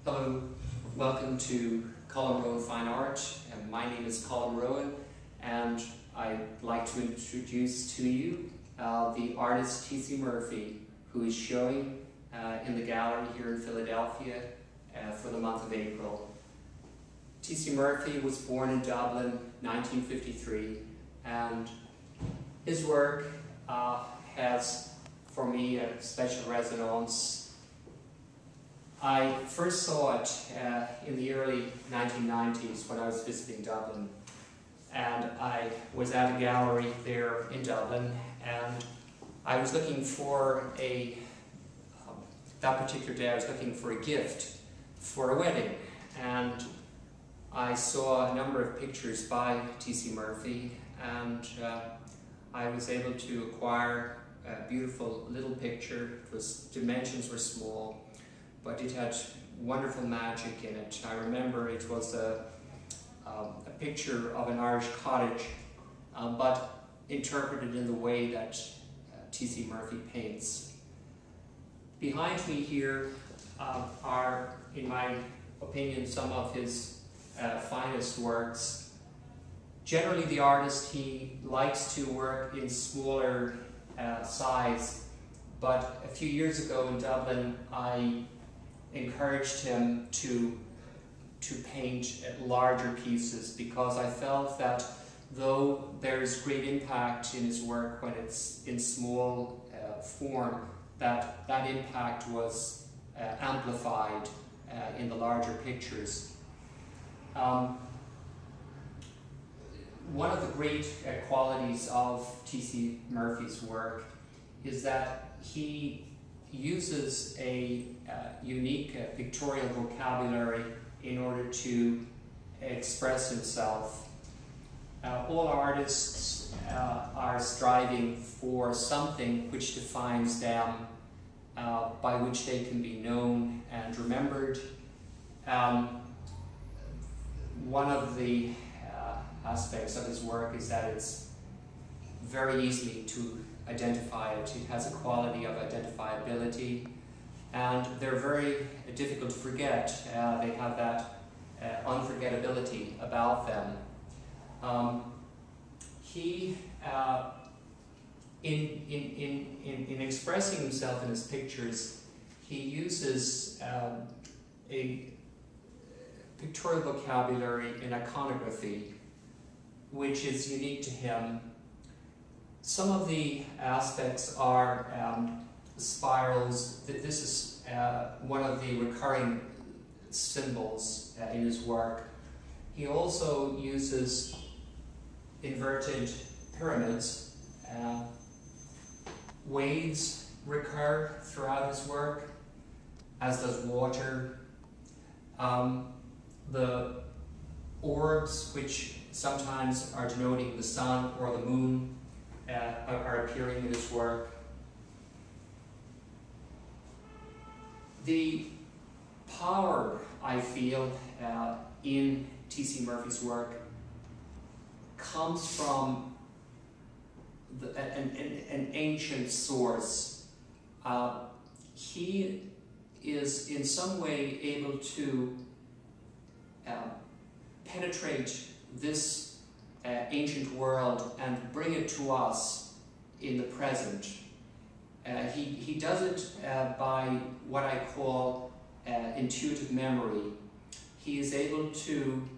Hello, welcome to Colin Rowan Fine Art. My name is Colin Rowan, and I'd like to introduce to you the artist T.C. Murphy, who is showing in the gallery here in Philadelphia for the month of April. T.C. Murphy was born in Dublin 1953, and his work has for me a special resonance. I first saw it in the early 1990s when I was visiting Dublin, and I was at a gallery there in Dublin, and I was looking for that particular day I was looking for a gift for a wedding, and I saw a number of pictures by T.C. Murphy, and I was able to acquire a beautiful little picture. Dimensions were small, but it had wonderful magic in it. I remember it was a picture of an Irish cottage, but interpreted in the way that T.C. Murphy paints. Behind me here are, in my opinion, some of his finest works. Generally, the artist, he likes to work in smaller size, but a few years ago in Dublin, I encouraged him to paint larger pieces, because I felt that though there's great impact in his work when it's in small form, that impact was amplified in the larger pictures. One of the great qualities of T.C. Murphy's work is that he uses a unique pictorial vocabulary in order to express himself. All artists are striving for something which defines them, by which they can be known and remembered. One of the aspects of his work is that it's very easy to identify it. It has a quality of identifiability, and they're very difficult to forget. They have that unforgettability about them. He, in expressing himself in his pictures, he uses a pictorial vocabulary in iconography, which is unique to him. Some of the aspects are spirals. This is one of the recurring symbols in his work. He also uses inverted pyramids. Waves recur throughout his work, as does water. The orbs, which sometimes are denoting the sun or the moon, are appearing in his work. The power, I feel, in T.C. Murphy's work comes from an ancient source. He is in some way able to penetrate this ancient world and bring it to us in the present. He does it by what I call intuitive memory. He is able to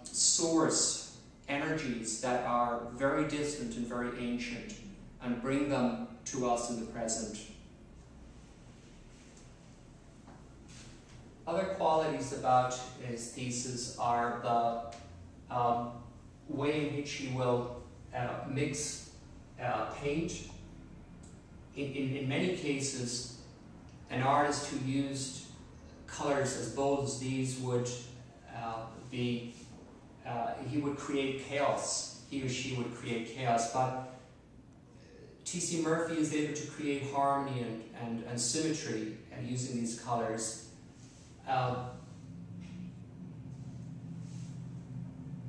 source energies that are very distant and very ancient and bring them to us in the present. Other qualities about his pieces are the way in which he will mix paint. In many cases, an artist who used colors as bold as these would he would create chaos. He or she would create chaos, but T.C. Murphy is able to create harmony and symmetry using these colors.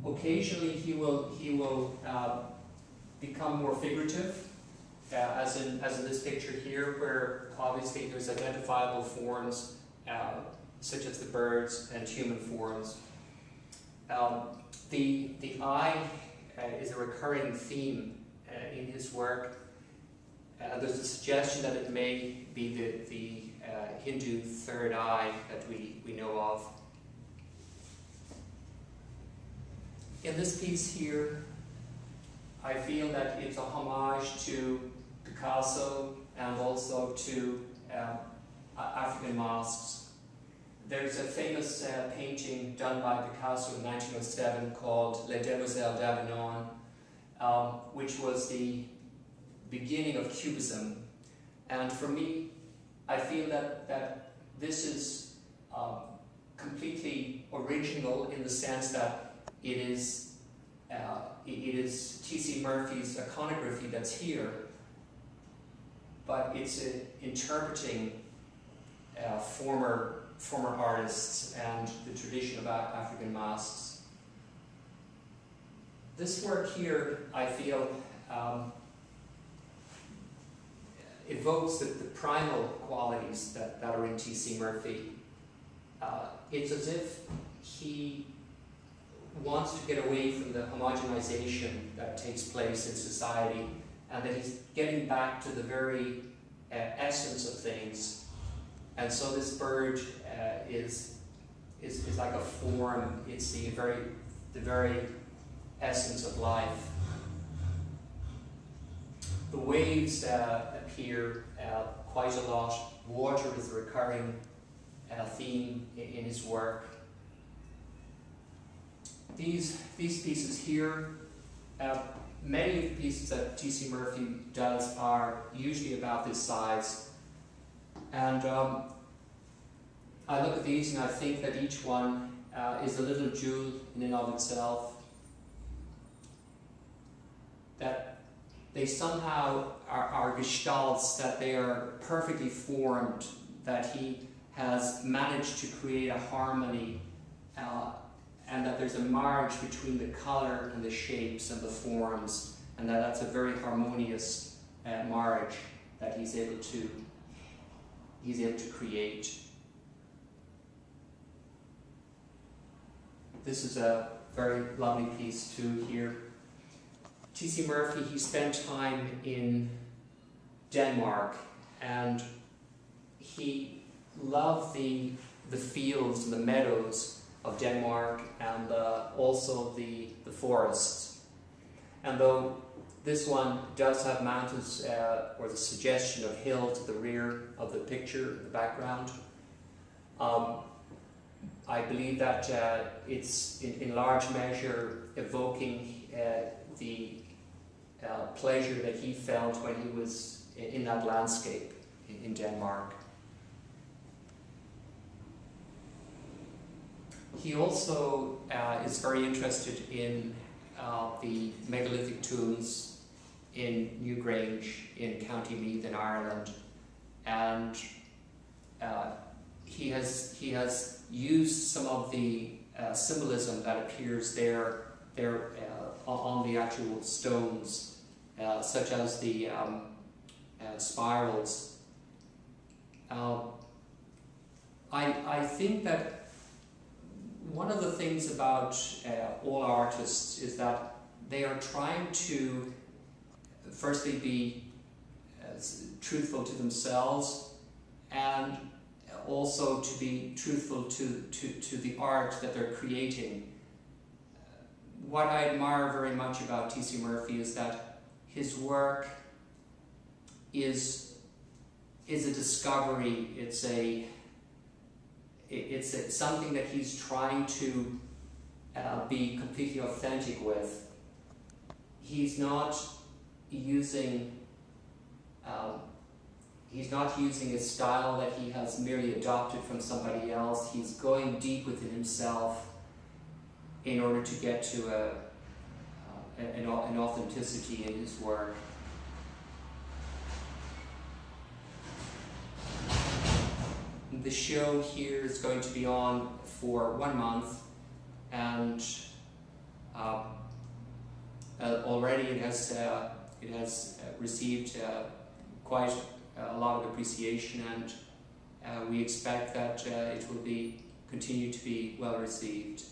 Occasionally he will become more figurative, as in this picture here, where obviously there's identifiable forms such as the birds and human forms. The eye is a recurring theme in his work. There's a suggestion that it may be the Hindu third eye that we know of. In this piece here, I feel that it's a homage to Picasso and also to African masks. There's a famous painting done by Picasso in 1907 called Les Demoiselles d'Avignon, which was the beginning of Cubism. And for me, I feel that this is completely original in the sense that it is T.C. Murphy's iconography that's here, but it's interpreting former artists and the tradition of African masks. This work here, I feel, evokes the primal qualities that are in T.C. Murphy. It's as if he wants to get away from the homogenization that takes place in society, and that he's getting back to the very essence of things. And so this bird is like a form. It's the very essence of life. The waves appear quite a lot. Water is a recurring theme in his work. These pieces here, many of the pieces that T.C. Murphy does are usually about this size. And I look at these and I think that each one is a little jewel in and of itself. That they somehow are gestalts, that they are perfectly formed, that he has managed to create a harmony, and that there's a marriage between the color and the shapes and the forms, and that's a very harmonious marriage that he's able to create. This is a very lovely piece too here. T.C. Murphy, he spent time in Denmark, and he loved the fields and the meadows of Denmark, and also the forests. And though this one does have mountains or the suggestion of hills at the rear of the picture, the background, I believe that it's in large measure evoking the pleasure that he felt when he was in that landscape in Denmark. He also is very interested in the megalithic tombs in Newgrange in County Meath in Ireland, and he has used some of the symbolism that appears there on the actual stones, such as the spirals. I think that one of the things about all artists is that they are trying to firstly be truthful to themselves, and also to be truthful to the art that they're creating. What I admire very much about T.C. Murphy is that his work is a discovery. It's something that he's trying to be completely authentic with. He's not using a style that he has merely adopted from somebody else. He's going deep within himself in order to get to an authenticity in his work. The show here is going to be on for 1 month, and already it has received quite a lot of appreciation, and We expect that it will continue to be well received.